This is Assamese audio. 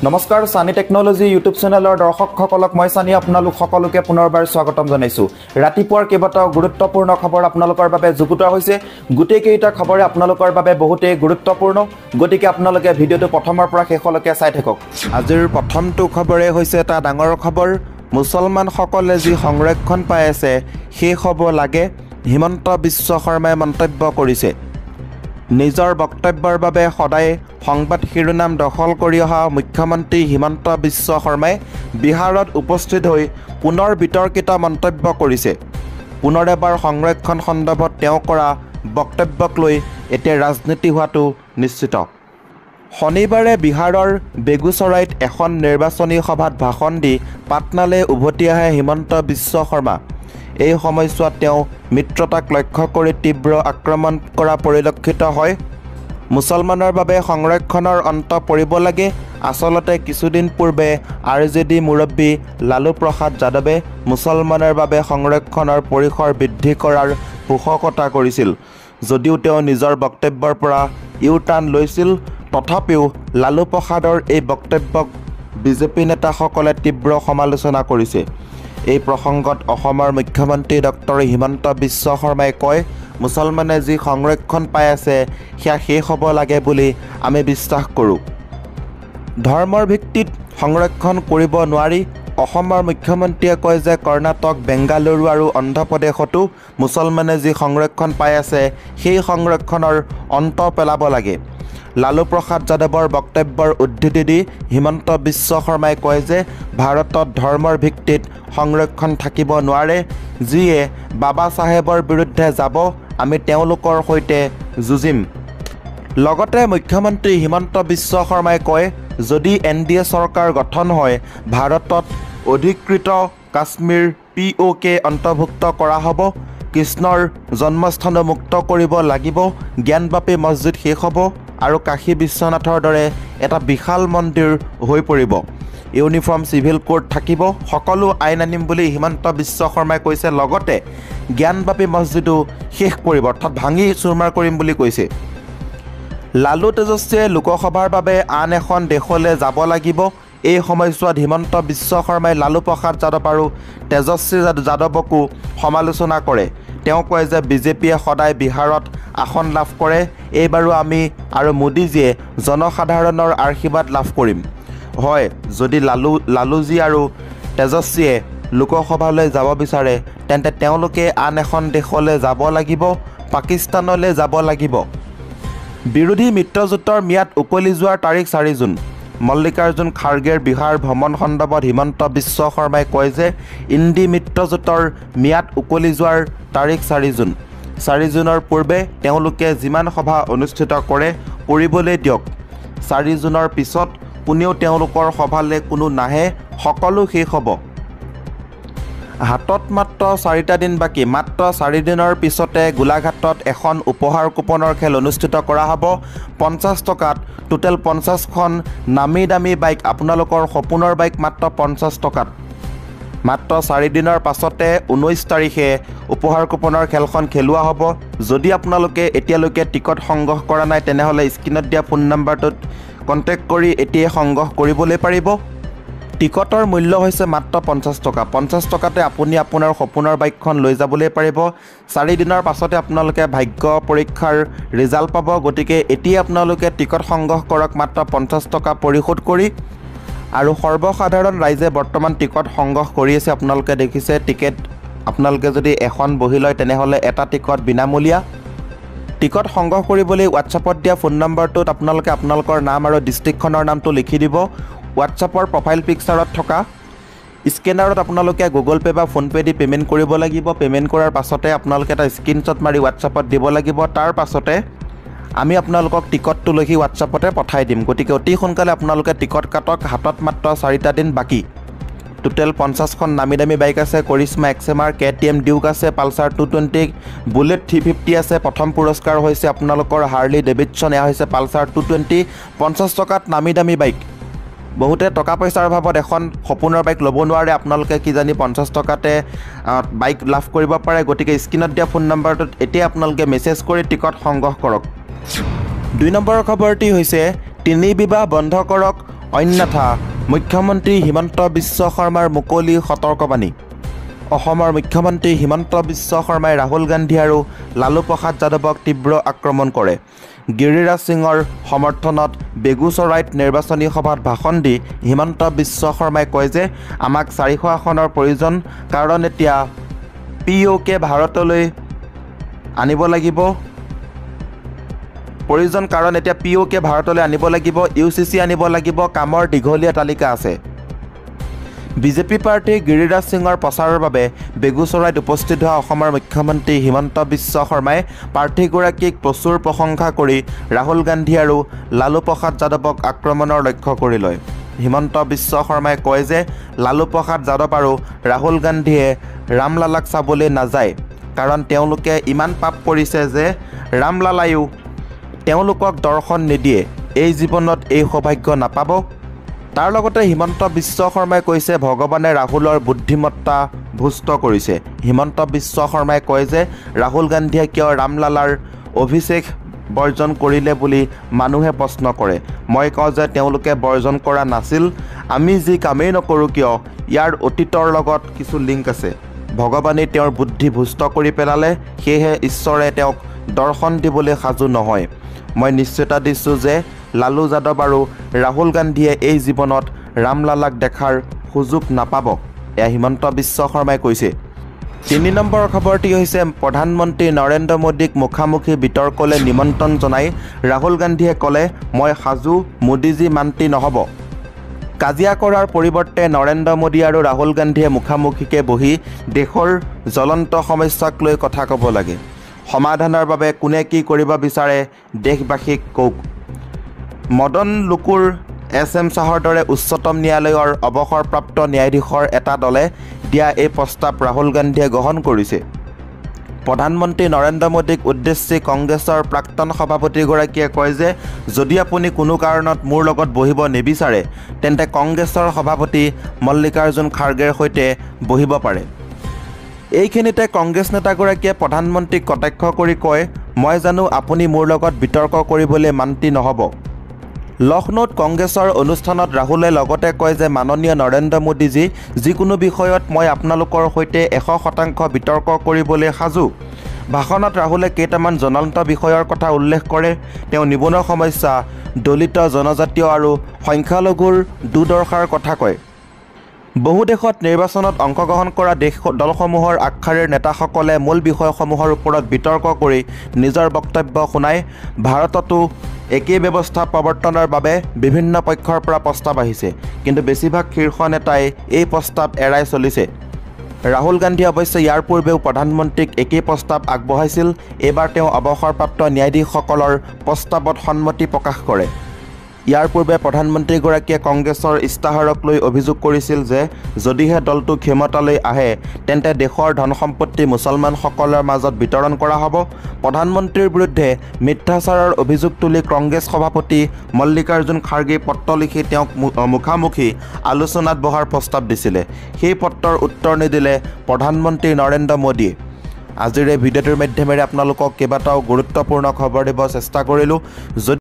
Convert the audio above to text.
নমস্কাৰ সানি টেকনলজি ইউটিউব চেনেলৰ দৰ্শকসকলক মই সানি আপোনালোক সকলোকে পুনৰবাৰ স্বাগতম জনাইছো। ৰাতিপুৱাৰ কেইবাটাও গুৰুত্বপূৰ্ণ খবৰ আপোনালোকৰ বাবে যুগুতোৱা হৈছে। গোটেইকেইটা খবৰে আপোনালোকৰ বাবে বহুতেই গুৰুত্বপূৰ্ণ, গতিকে আপোনালোকে ভিডিঅ'টো প্ৰথমৰ পৰা শেষলৈকে চাই থাকক। আজিৰ প্ৰথমটো খবৰে হৈছে এটা ডাঙৰ খবৰ। মুছলমানসকলে যি সংৰক্ষণ পাই আছে শেষ হ'ব লাগে, হিমন্ত বিশ্ব শৰ্মাই মন্তব্য কৰিছে। নিজৰ বক্তব্যৰ বাবে সদায় সংবাদ শিৰোনাম দখল কৰি অহা মুখ্যমন্ত্ৰী হিমন্ত বিশ্ব শৰ্মাই বিহাৰত উপস্থিত হৈ পুনৰ বিতৰ্কিত মন্তব্য কৰিছে। পুনৰ এবাৰ সংৰক্ষণ সন্দৰ্ভত তেওঁ কৰা বক্তব্যক লৈ এতিয়া ৰাজনীতি হোৱাটো নিশ্চিত। শনিবাৰে বিহাৰৰ বেগুচৰাইত এখন নিৰ্বাচনী সভাত ভাষণ দি পাটনালৈ উভতি আহে হিমন্ত বিশ্ব শৰ্মা। এই সময়ছোৱাত তেওঁ মিত্ৰতাক লক্ষ্য কৰি তীব্ৰ আক্ৰমণ কৰা পৰিলক্ষিত হয়। মুছলমানৰ বাবে সংৰক্ষণৰ অন্ত পৰিব লাগে। আচলতে কিছুদিন পূৰ্বে RJD মুৰব্বী লালু প্ৰসাদ যাদৱে মুছলমানৰ বাবে সংৰক্ষণৰ পৰিসৰ বৃদ্ধি কৰাৰ পোষকতা কৰিছিল। যদিও তেওঁ নিজৰ বক্তব্যৰ পৰা ইউ-টাৰ্ণ লৈছিল, তথাপিও লালু প্ৰসাদৰ এই বক্তব্যক বিজেপি নেতাসকলে তীব্ৰ সমালোচনা কৰিছে। এই প্ৰসংগত অসমৰ মুখ্যমন্ত্ৰী ডক্টৰ হিমন্ত বিশ্ব শৰ্মাই কয়, মুছলমানে যি সংৰক্ষণ পাই আছে সেয়া শেষ হ'ব লাগে বুলি আমি বিশ্বাস কৰোঁ। ধৰ্মৰ ভিত্তিত সংৰক্ষণ কৰিব নোৱাৰি। অসমৰ মুখ্যমন্ত্ৰীয়ে কয় যে কৰ্ণাটক, বেংগালুৰু আৰু অন্ধ্ৰপ্ৰদেশতো মুছলমানে যি সংৰক্ষণ পাই আছে সেই সংৰক্ষণৰ অন্ত পেলাব লাগে। লালু প্ৰসাদ যাদৱৰ বক্তব্যৰ উদ্ধৃতি দি হিমন্ত বিশ্ব শৰ্মাই কয় যে ভাৰতত ধৰ্মৰ ভিত্তিত সংৰক্ষণ থাকিব নোৱাৰে। যিয়ে বাবা চাহেবৰ বিৰুদ্ধে যাব, আমি তেওঁলোকৰ সৈতে যুঁজিম। লগতে মুখ্যমন্ত্ৰী হিমন্ত বিশ্ব শৰ্মাই কয়, যদি NDA চৰকাৰ গঠন হয়, ভাৰতত অধিকৃত কাশ্মীৰ POK অন্তৰ্ভুক্ত কৰা হ'ব। কৃষ্ণৰ জন্মস্থানো মুক্ত কৰিব লাগিব। জ্ঞানবাপী মছজিদ শেষ হ'ব আৰু কাশী বিশ্বনাথৰ দৰে এটা বিশাল মন্দিৰ হৈ পৰিব। ইউনিফৰ্ম চিভিল কোড থাকিব। সকলো আইন আনিম বুলি হিমন্ত বিশ্ব শৰ্মাই কৈছে। লগতে জ্ঞানবাপী মছজিদো শেষ কৰিব, অৰ্থাৎ ভাঙি চুৰমাৰ কৰিম বুলি কৈছে। লালু তেজস্বীয়ে লোকসভাৰ বাবে আন এখন দেশলৈ যাব লাগিব। এই সময়ছোৱাত হিমন্ত বিশ্ব শৰ্মাই লালু প্ৰসাদ যাদৱ আৰু তেজস্বী যাদৱকো সমালোচনা কৰে। তেওঁ কয় যে বিজেপিয়ে সদায় বিহাৰত আসন লাভ কৰে। এইবাৰো আমি আৰু মোদীজীয়ে জনসাধাৰণৰ আশীৰ্বাদ লাভ কৰিম। হয়, যদি লালুজী আৰু তেজস্বীয়ে লোকসভালৈ যাব বিচাৰে, তেন্তে তেওঁলোকে আন এখন দেশলৈ যাব লাগিব, পাকিস্তানলৈ যাব লাগিব। বিৰোধী মিত্ৰজোঁটৰ ম্যাদ উকলি যোৱাৰ তাৰিখ 4 জুন। মল্লিকাৰ্জুন খাৰ্গেৰ বিহাৰ ভ্ৰমণ সন্দৰ্ভত হিমন্ত বিশ্ব শৰ্মাই কয় যে ইণ্ডি মিত্ৰজোঁটৰ ম্যাদ উকলি যোৱাৰ তাৰিখ 4 জুন। 4 জুনৰ পূৰ্বে তেওঁলোকে যিমান সভা অনুষ্ঠিত কৰে কৰিবলৈ দিয়ক। 4 জুনৰ পিছত কোনেও তেওঁলোকৰ সভালৈ কোনো নাহে, সকলো শেষ হ'ব। হাতত মাত্ৰ 4টা দিন বাকী। মাত্ৰ 4 দিনৰ পিছতে গোলাঘাটত এখন উপহাৰ কুপনৰ খেল অনুষ্ঠিত কৰা হ'ব। 50 টকাত টোটেল 50খন নামী দামী বাইক, আপোনালোকৰ সপোনৰ বাইক মাত্ৰ 50 টকাত। মাত্ৰ 4 দিনৰ পাছতে 19 তাৰিখে উপহাৰ কুপনৰ খেলখন খেলোৱা হ'ব। যদি আপোনালোকে এতিয়ালৈকে টিকট সংগ্ৰহ কৰা নাই, তেনেহ'লে স্ক্ৰীণত দিয়া ফোন নম্বৰটোত কণ্টেক্ট কৰি এতিয়াই সংগ্ৰহ কৰিবলৈ পাৰিব। টিকটৰ মূল্য হৈছে মাত্ৰ 50 টকা। 50 টকাতে আপুনি আপোনাৰ সপোনৰ বাইকখন লৈ যাবলৈ পাৰিব। 4 দিনৰ পাছতে আপোনালোকে ভাগ্য পৰীক্ষাৰ ৰিজাল্ট পাব। গতিকে এতিয়া আপোনালোকে টিকট সংগ্ৰহ কৰক মাত্ৰ 50 টকা পৰিশোধ কৰি। আৰু সৰ্বসাধাৰণ ৰাইজে বৰ্তমান টিকট সংগ্ৰহ কৰি আছে। আপোনালোকে দেখিছে টিকেট আপোনালোকে যদি এখন বহি লয়, তেনেহ'লে এটা টিকট বিনামূলীয়া। টিকট সংগ্ৰহ কৰিবলৈ হোৱাটছআপত দিয়া ফোন নম্বৰটোত আপোনালোকে আপোনালোকৰ নাম আৰু ডিষ্ট্ৰিক্টখনৰ নামটো লিখি দিব। হোৱাটছআপৰ প্ৰফাইল পিকচাৰত থকা স্কেনাৰত আপোনালোকে গুগল পে' বা ফোনপে' দি পে'মেণ্ট কৰিব লাগিব। পে'মেণ্ট কৰাৰ পাছতে আপোনালোকে এটা স্ক্ৰীণশ্বট মাৰি হোৱাটছআপত দিব লাগিব। তাৰ পাছতে আমি আপোনালোকক টিকটটো লিখি হোৱাটছআপতে পঠাই দিম। গতিকে অতি সোনকালে আপোনালোকে টিকট কাটক। হাতত মাত্ৰ 4টা দিন বাকী। টোটেল 50খন নামী দামী বাইক আছে। কৰিশ্মা XMR, KTM ডিউক আছে, পালচাৰ 220, বুলেট 350 আছে। প্ৰথম পুৰস্কাৰ হৈছে আপোনালোকৰ হাৰ্লি ডেভিডছন, এয়া হৈছে পালচাৰ 220। 50 টকাত নামী দামী বাইক। বহুতে টকা পইচাৰ অভাৱত এখন সপোনৰ বাইক ল'ব নোৱাৰে। আপোনালোকে কি জানি 50 টকাতে বাইক লাভ কৰিব পাৰে। গতিকে স্ক্ৰীণত দিয়া ফোন নম্বৰটোত এতিয়া আপোনালোকে মেছেজ কৰি টিকট সংগ্ৰহ কৰক। 2 নম্বৰৰ খবৰটি হৈছে তিনি বিবাহ বন্ধ কৰক, অন্যথা মুখ্যমন্ত্ৰী হিমন্ত বিশ্ব শৰ্মাৰ মুকলি সতৰ্কবাণী। অসমৰ মুখ্যমন্ত্ৰী হিমন্ত বিশ্ব শৰ্মাই ৰাহুল গান্ধী আৰু লালু প্ৰসাদ যাদৱক তীব্ৰ আক্ৰমণ কৰে। গিৰিৰাজ সিঙৰ সমৰ্থনত বেগুচৰাইত নিৰ্বাচনী সভাত ভাষণ দি হিমন্ত বিশ্ব শৰ্মাই কয় যে আমাক 400 আসনৰ প্ৰয়োজন, কাৰণ এতিয়া POK ভাৰতলৈ আনিব লাগিব। POK ভাৰতলৈ আনিব লাগিব, UCC আনিব লাগিব, কামৰ দীঘলীয়া তালিকা আছে। বিজেপি প্ৰাৰ্থী গিৰিৰাজ সিঙৰ প্ৰচাৰৰ বাবে বেগুচৰাইত উপস্থিত হোৱা অসমৰ মুখ্যমন্ত্ৰী হিমন্ত বিশ্ব শৰ্মাই প্ৰাৰ্থীগৰাকীক প্ৰচুৰ প্ৰশংসা কৰি ৰাহুল গান্ধী আৰু লালু প্ৰসাদ যাদৱক আক্ৰমণৰ লক্ষ্য কৰি লয়। হিমন্ত বিশ্ব শৰ্মাই কয় যে লালু প্ৰসাদ যাদৱ আৰু ৰাহুল গান্ধীয়ে ৰামলালাক চাবলৈ নাযায়, কাৰণ তেওঁলোকে ইমান পাপ কৰিছে যে ৰামলালায়ো তেওঁলোকক দৰ্শন নিদিয়ে, এই জীৱনত এই সৌভাগ্য নাপাব। তাৰ লগতে হিমন্ত বিশ্ব শৰ্মাই কৈছে ভগৱানে ৰাহুলৰ বুদ্ধিমত্তা ভুষ্ট কৰিছে। হিমন্ত বিশ্ব শৰ্মাই কয় যে ৰাহুল গান্ধীয়ে কিয় ৰামলালাৰ অভিষেক বৰ্জন কৰিলে বুলি মানুহে প্ৰশ্ন কৰে। মই কওঁ যে তেওঁলোকে বৰ্জন কৰা নাছিল। আমি যি কামেই নকৰোঁ কিয় ইয়াৰ অতীতৰ লগত কিছু লিংক আছে। ভগৱানে তেওঁৰ বুদ্ধি ভুষ্ট কৰি পেলালে, সেয়েহে ঈশ্বৰে তেওঁক দৰ্শন দিবলৈ সাজু নহয়। মই নিশ্চয়তা দিছোঁ যে লালু যাদৱ আৰু ৰাহুল গান্ধীয়ে এই জীৱনত ৰামলালাক দেখাৰ সুযোগ নাপাব, এয়া হিমন্ত বিশ্ব শৰ্মাই কৈছে। 3 নম্বৰৰ খবৰটি হৈছে প্ৰধানমন্ত্ৰী নৰেন্দ্ৰ মোদীক মুখামুখি বিতৰ্কলৈ নিমন্ত্ৰণ জনাই ৰাহুল গান্ধীয়ে ক'লে মই সাজু, মোদীজী মান্তি নহ'ব। কাজিয়া কৰাৰ পৰিৱৰ্তে নৰেন্দ্ৰ মোদী আৰু ৰাহুল গান্ধীয়ে মুখামুখিকৈ বহি দেশৰ জ্বলন্ত সমস্যাক লৈ কথা ক'ব লাগে। সমাধানৰ বাবে কোনে কি কৰিব বিচাৰে দেশবাসীক কওক। মদন লোকুৰ SM শ্বাহৰ দৰে উচ্চতম ন্যায়ালয়ৰ অৱসৰপ্ৰাপ্ত ন্যায়াধীশৰ এটা দলে দিয়া এই প্ৰস্তাৱ ৰাহুল গান্ধীয়ে গ্ৰহণ কৰিছে। প্ৰধানমন্ত্ৰী নৰেন্দ্ৰ মোদীক উদ্দেশ্যি কংগ্ৰেছৰ প্ৰাক্তন সভাপতিগৰাকীয়ে কয় যে যদি আপুনি কোনো কাৰণত মোৰ লগত বহিব নিবিচাৰে তেন্তে কংগ্ৰেছৰ সভাপতি মল্লিকাৰ্জুন খাৰ্গেৰ সৈতে বহিব পাৰে। এইখিনিতে কংগ্ৰেছ নেতাগৰাকীয়ে প্ৰধানমন্ত্ৰীক কটাক্ষ কৰি কয় মই জানো আপুনি মোৰ লগত বিতৰ্ক কৰিবলৈ মান্তি নহ'ব। লক্ষ্ণৌত কংগ্ৰেছৰ অনুষ্ঠানত ৰাহুলে লগতে কয় যে মাননীয় নৰেন্দ্ৰ মোদীজী, যিকোনো বিষয়ত মই আপোনালোকৰ সৈতে 100% বিতৰ্ক কৰিবলৈ সাজু। ভাষণত ৰাহুলে কেইটামান জ্বলন্ত বিষয়ৰ কথা উল্লেখ কৰে। তেওঁ নিবনুৱা সমস্যা, দলিত, জনজাতীয় আৰু সংখ্যালঘুৰ দুৰ্দশাৰ কথা কয়। বহু দেশত নিৰ্বাচনত অংশগ্ৰহণ কৰা দলসমূহৰ আগশাৰীৰ নেতাসকলে মূল বিষয়সমূহৰ ওপৰত বিতৰ্ক কৰি নিজৰ বক্তব্য শুনায়। ভাৰততো একেই ব্যৱস্থা প্ৰৱৰ্তনৰ বাবে বিভিন্ন পক্ষৰ পৰা প্ৰস্তাৱ আহিছে, কিন্তু বেছিভাগ শীৰ্ষ নেতাই এই প্ৰস্তাৱ এৰাই চলিছে। ৰাহুল গান্ধীয়ে অৱশ্যে ইয়াৰ পূৰ্বেও প্ৰধানমন্ত্ৰীক একেই প্ৰস্তাৱ আগবঢ়াইছিল। এইবাৰ তেওঁ অৱসৰপ্ৰাপ্ত ন্যায়াধীশসকলৰ প্ৰস্তাৱত সন্মতি প্ৰকাশ কৰে। ইয়াৰ পূৰ্বে প্ৰধানমন্ত্ৰীগৰাকীয়ে কংগ্ৰেছৰ ইস্তাহাৰক লৈ অভিযোগ কৰিছিল যে যদিহে দলটো ক্ষমতালৈ আহে তেন্তে দেশৰ ধন সম্পত্তি মুছলমানসকলৰ মাজত বিতৰণ কৰা হ'ব। প্ৰধানমন্ত্ৰীৰ বিৰুদ্ধে মিথ্যাচাৰৰ অভিযোগ তুলি কংগ্ৰেছ সভাপতি মল্লিকাৰ্জুন খাৰ্গে পত্ৰ লিখি তেওঁক মুখামুখি আলোচনাত বহাৰ প্ৰস্তাৱ দিছিলে। সেই পত্ৰৰ উত্তৰ নিদিলে প্ৰধানমন্ত্ৰী নৰেন্দ্ৰ মোদীয়ে। আজিৰ এই ভিডিঅ'টোৰ মাধ্যমেৰে আপোনালোকক কেইবাটাও গুৰুত্বপূৰ্ণ খবৰ দিব চেষ্টা কৰিলোঁ।